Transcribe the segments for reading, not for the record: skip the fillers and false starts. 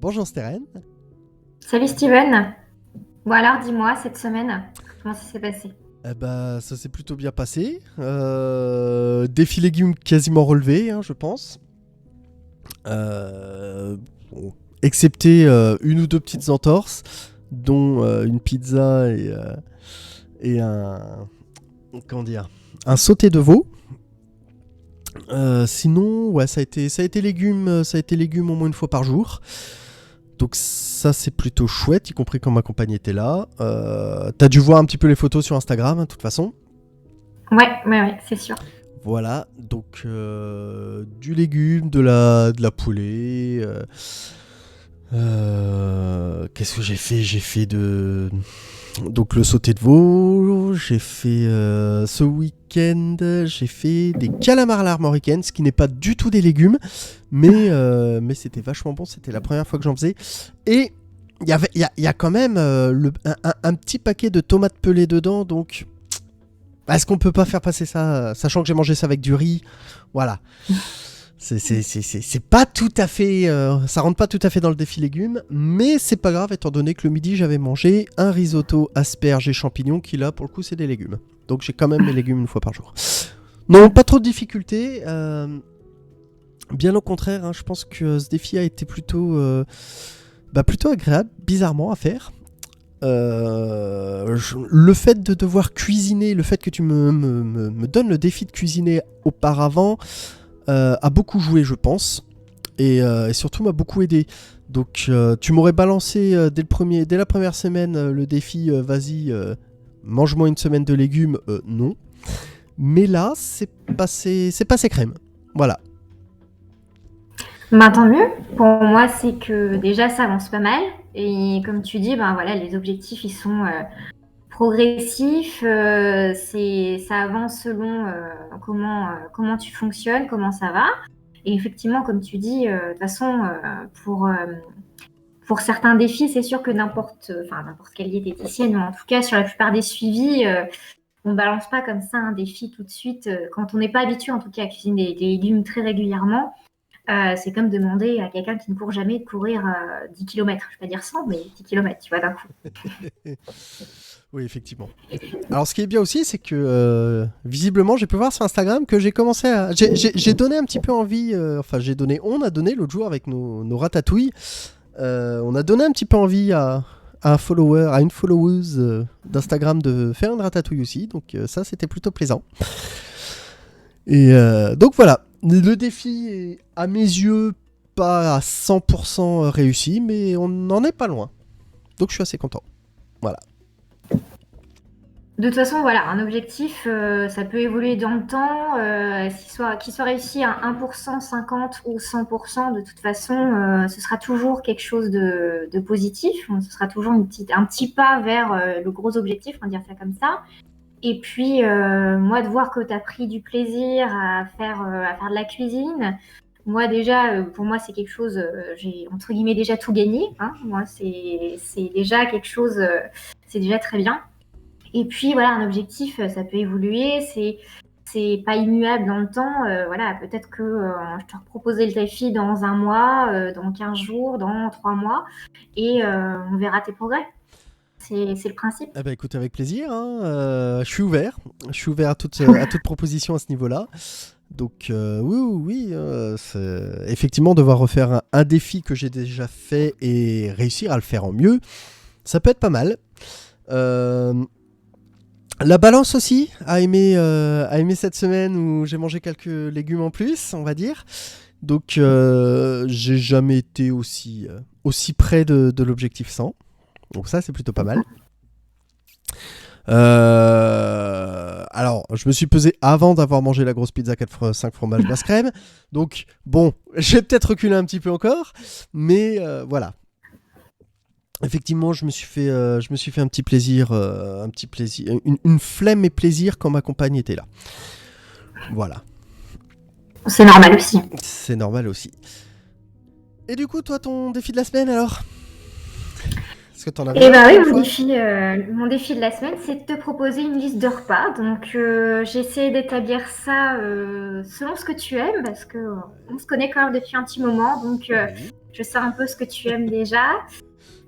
Bonjour Steren. Salut Steven. Bon alors dis-moi cette semaine, comment ça s'est passé? Ça s'est plutôt bien passé. Défi légumes quasiment relevé, hein, je pense. Bon, excepté une ou deux petites entorses, dont une pizza et un comment dire, un sauté de veau. Sinon, ouais, ça a été légumes au moins une fois par jour. Donc ça c'est plutôt chouette, y compris quand ma compagne était là. T'as dû voir un petit peu les photos sur Instagram, hein, de toute façon. Ouais, c'est sûr. Voilà, donc du légume, de la poulet. Qu'est-ce que j'ai fait? J'ai fait donc le sauté de veau. J'ai fait ce week-end, j'ai fait des calamars à l'armoricaine, ce qui n'est pas du tout des légumes, mais c'était vachement bon. C'était la première fois que j'en faisais. Et il y a quand même un petit paquet de tomates pelées dedans, donc est-ce qu'on peut pas faire passer ça, sachant que j'ai mangé ça avec du riz? Voilà. C'est pas tout à fait. Ça rentre pas tout à fait dans le défi légumes, mais c'est pas grave étant donné que le midi j'avais mangé un risotto asperges et champignons qui là pour le coup c'est des légumes. Donc j'ai quand même mes légumes une fois par jour. Non, pas trop de difficultés. Bien au contraire, hein, je pense que ce défi a été plutôt agréable, bizarrement à faire. Le fait de devoir cuisiner, le fait que tu me donnes le défi de cuisiner auparavant a beaucoup joué, je pense, et surtout m'a beaucoup aidé. Donc tu m'aurais balancé dès la première semaine le défi vas-y, mange-moi une semaine de légumes, non. Mais là, c'est passé crème. Voilà. Ben, tant mieux. Pour moi, c'est que déjà ça avance pas mal. Et comme tu dis, ben voilà, les objectifs ils sont progressifs. Ça avance selon comment tu fonctionnes, comment ça va. Et effectivement, comme tu dis, de toute façon, pour certains défis, c'est sûr que n'importe quelle diététicienne, ou en tout cas sur la plupart des suivis, on balance pas comme ça un défi tout de suite. Quand on n'est pas habitué, en tout cas, à cuisiner des légumes très régulièrement, c'est comme demander à quelqu'un qui ne court jamais de courir 10 km. Je ne vais pas dire 100, mais 10 km, tu vois, d'un coup. Oui, effectivement. Alors, ce qui est bien aussi, c'est que visiblement, j'ai pu voir sur Instagram que j'ai commencé à. J'ai donné un petit peu envie. On a donné l'autre jour avec nos ratatouilles. On a donné un petit peu envie à un follower, à une followeuse d'Instagram de faire une ratatouille aussi. Donc, ça, c'était plutôt plaisant. Et donc, voilà. Le défi est, à mes yeux, pas à 100% réussi, mais on n'en est pas loin. Donc, je suis assez content. Voilà. De toute façon, voilà, un objectif, ça peut évoluer dans le temps. Qu'il soit réussi à 1%, 50 ou 100%, de toute façon, ce sera toujours quelque chose de positif. Ce sera toujours un petit pas vers le gros objectif, on va dire ça comme ça. Et puis, moi, de voir que tu as pris du plaisir à faire de la cuisine, moi, déjà, pour moi, c'est quelque chose, j'ai entre guillemets déjà tout gagné. Hein. Moi, c'est déjà quelque chose, c'est déjà très bien. Et puis, voilà, un objectif, ça peut évoluer, c'est pas immuable dans le temps. Voilà, peut-être que je te reproposais le défi dans un mois, dans 15 jours, dans 3 mois, et on verra tes progrès. C'est le principe. Eh ben, écoute, avec plaisir, hein. Je suis ouvert. Je suis ouvert à toute proposition à ce niveau-là. Donc, oui, effectivement, devoir refaire un défi que j'ai déjà fait et réussir à le faire en mieux, ça peut être pas mal. Euh, la balance aussi a aimé cette semaine où j'ai mangé quelques légumes en plus, on va dire. Donc, j'ai jamais été aussi près de l'objectif 100. Donc ça, c'est plutôt pas mal. Alors, je me suis pesé avant d'avoir mangé la grosse pizza 5 fromages basse crème. Donc, bon, j'ai peut-être reculé un petit peu encore. Mais voilà. Effectivement, je me suis fait un petit plaisir, une flemme et plaisir quand ma compagne était là. Voilà. C'est normal aussi. C'est normal aussi. Et du coup, toi, ton défi de la semaine alors? Parce que t'en avais Et un bah oui, une fois. mon défi de la semaine, c'est de te proposer une liste de repas. Donc, j'ai essayé d'établir ça selon ce que tu aimes, parce que on se connaît quand même depuis un petit moment, donc Oui. je sais un peu ce que tu aimes déjà.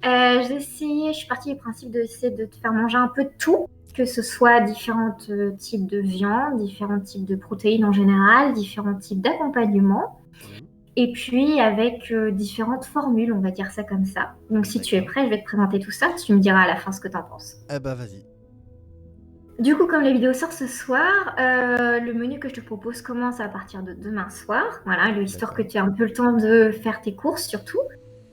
Je suis partie du principe d'essayer de te faire manger un peu de tout, que ce soit différents types de viande, différents types de protéines en général, différents types d'accompagnement. Mhm. Et puis avec différentes formules, on va dire ça comme ça. Donc si tu es D'accord. prêt, je vais te présenter tout ça, tu me diras à la fin ce que tu en penses. Eh bah vas-y. Du coup, comme la vidéo sort ce soir, le menu que je te propose commence à partir de demain soir. Voilà, histoire que D'accord. tu aies un peu le temps de faire tes courses surtout,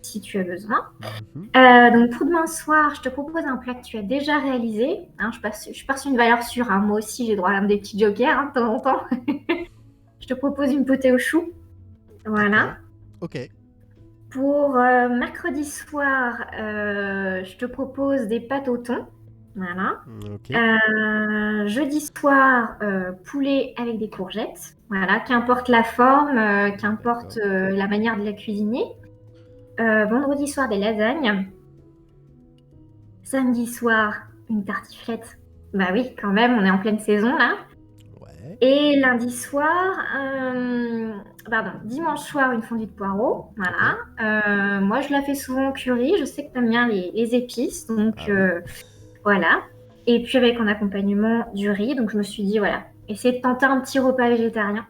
si tu as besoin. Mhm. Donc pour demain soir, je te propose un plat que tu as déjà réalisé. Hein, je pars sur une valeur sûre, hein. Moi aussi, j'ai droit à des petits jokers hein, de temps en temps. Je te propose une potée au chou. Voilà. D'accord. Ok. Pour mercredi soir, je te propose des pâtes au thon. Voilà. Ok. Jeudi soir, poulet avec des courgettes. Voilà, qu'importe la forme, qu'importe D'accord. la manière de la cuisiner. Vendredi soir, des lasagnes. Samedi soir, une tartiflette. Bah oui, quand même, on est en pleine saison là. Ouais. Et lundi soir, dimanche soir, une fondue de poireaux. Ok. Voilà. Moi, je la fais souvent au curry. Je sais que tu aimes bien les épices. Donc, Ah oui. voilà. Et puis, avec en accompagnement du riz. Donc, je me suis dit, voilà, essayer de tenter un petit repas végétarien.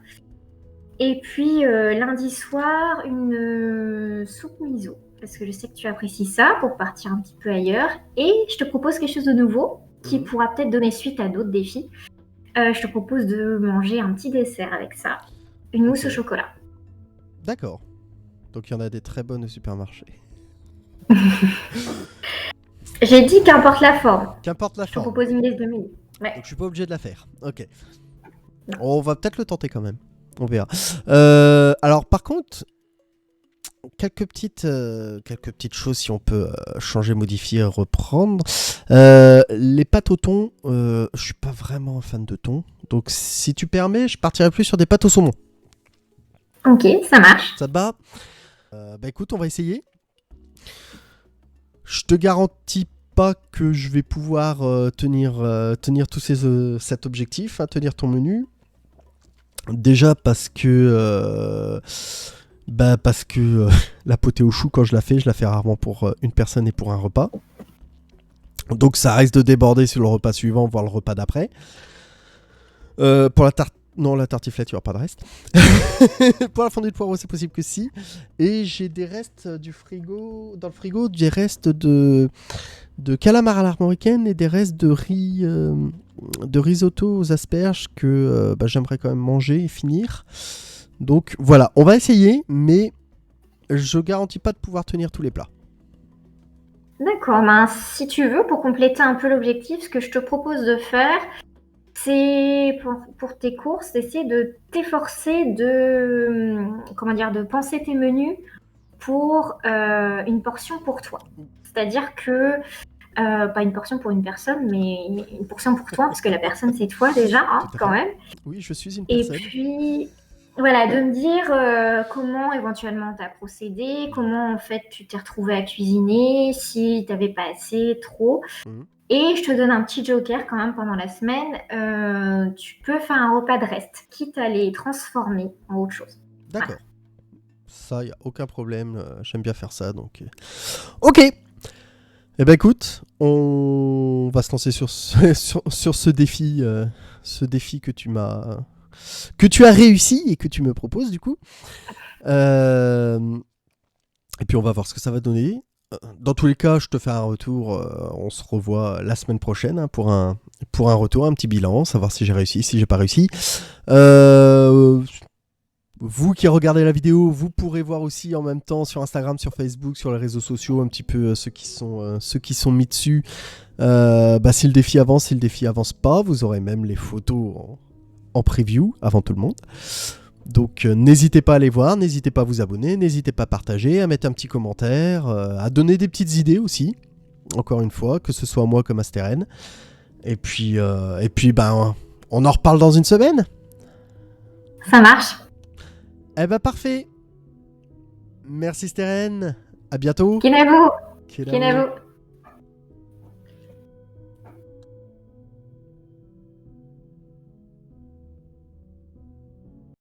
Et puis, lundi soir, une soupe miso. Parce que je sais que tu apprécies ça pour partir un petit peu ailleurs. Et je te propose quelque chose de nouveau qui Mhm. pourra peut-être donner suite à d'autres défis. Je te propose de manger un petit dessert avec ça. Une mousse Ok. au chocolat. D'accord. Donc il y en a des très bonnes au supermarché. J'ai dit qu'importe la forme. Qu'importe la Je te forme. propose une liste de menus. Ouais. Donc je suis pas obligé de la faire. Ok. Non. On va peut-être le tenter quand même. On verra. Alors par contre, quelques petites choses si on peut changer, modifier, reprendre. Les pâtes au thon, je suis pas vraiment un fan de thon. Donc si tu permets, je partirai plus sur des pâtes au saumon. Ok, ça marche. Ça te va? Bah écoute, on va essayer. Je te garantis pas que je vais pouvoir tenir cet objectif, hein, tenir ton menu. Déjà parce que la potée au chou, quand je la fais rarement pour une personne et pour un repas. Donc ça risque de déborder sur le repas suivant, voire le repas d'après. Pour la tarte, non, la tartiflette, il n'y aura pas de reste. Pour la fondue de poireaux, c'est possible que si. Et j'ai des restes du frigo, dans le frigo, des restes de calamars à l'armoricaine et des restes de riz, de risotto aux asperges que j'aimerais quand même manger et finir. Donc voilà, on va essayer, mais je garantis pas de pouvoir tenir tous les plats. D'accord. Ben, si tu veux, pour compléter un peu l'objectif, ce que je te propose de faire, c'est pour tes courses, d'essayer de t'efforcer de penser tes menus pour une portion pour toi. C'est-à-dire que pas une portion pour une personne, mais une portion pour toi, parce que la personne c'est toi déjà, Tout hein, à quand fait. même. Oui, je suis une Et personne. puis, voilà, de me dire comment éventuellement tu as procédé, comment en fait tu t'es retrouvé à cuisiner, si tu n'avais pas assez, trop. Mhm. Et je te donne un petit joker quand même pendant la semaine. Tu peux faire un repas de reste, quitte à les transformer en autre chose. Voilà. D'accord. Ça, y a aucun problème. J'aime bien faire ça, donc. Ok. Eh ben écoute, on va se lancer sur sur ce défi que tu as réussi et que tu me proposes du coup. Euh, et puis on va voir ce que ça va donner. Dans tous les cas, je te fais un retour. On se revoit la semaine prochaine hein, pour un retour, un petit bilan, savoir si j'ai réussi, si j'ai pas réussi. Vous qui regardez la vidéo, vous pourrez voir aussi en même temps sur Instagram, sur Facebook, sur les réseaux sociaux, un petit peu ceux qui sont mis dessus. Si le défi avance, si le défi avance pas, vous aurez même les photos en preview avant tout le monde. Donc n'hésitez pas à les voir, n'hésitez pas à vous abonner, n'hésitez pas à partager, à mettre un petit commentaire, à donner des petites idées aussi. Encore une fois, que ce soit moi comme à Steren. Et puis on en reparle dans une semaine. Ça marche. Eh ben parfait. Merci Steren. À bientôt. Kinavo. Kenavo. Kinavo.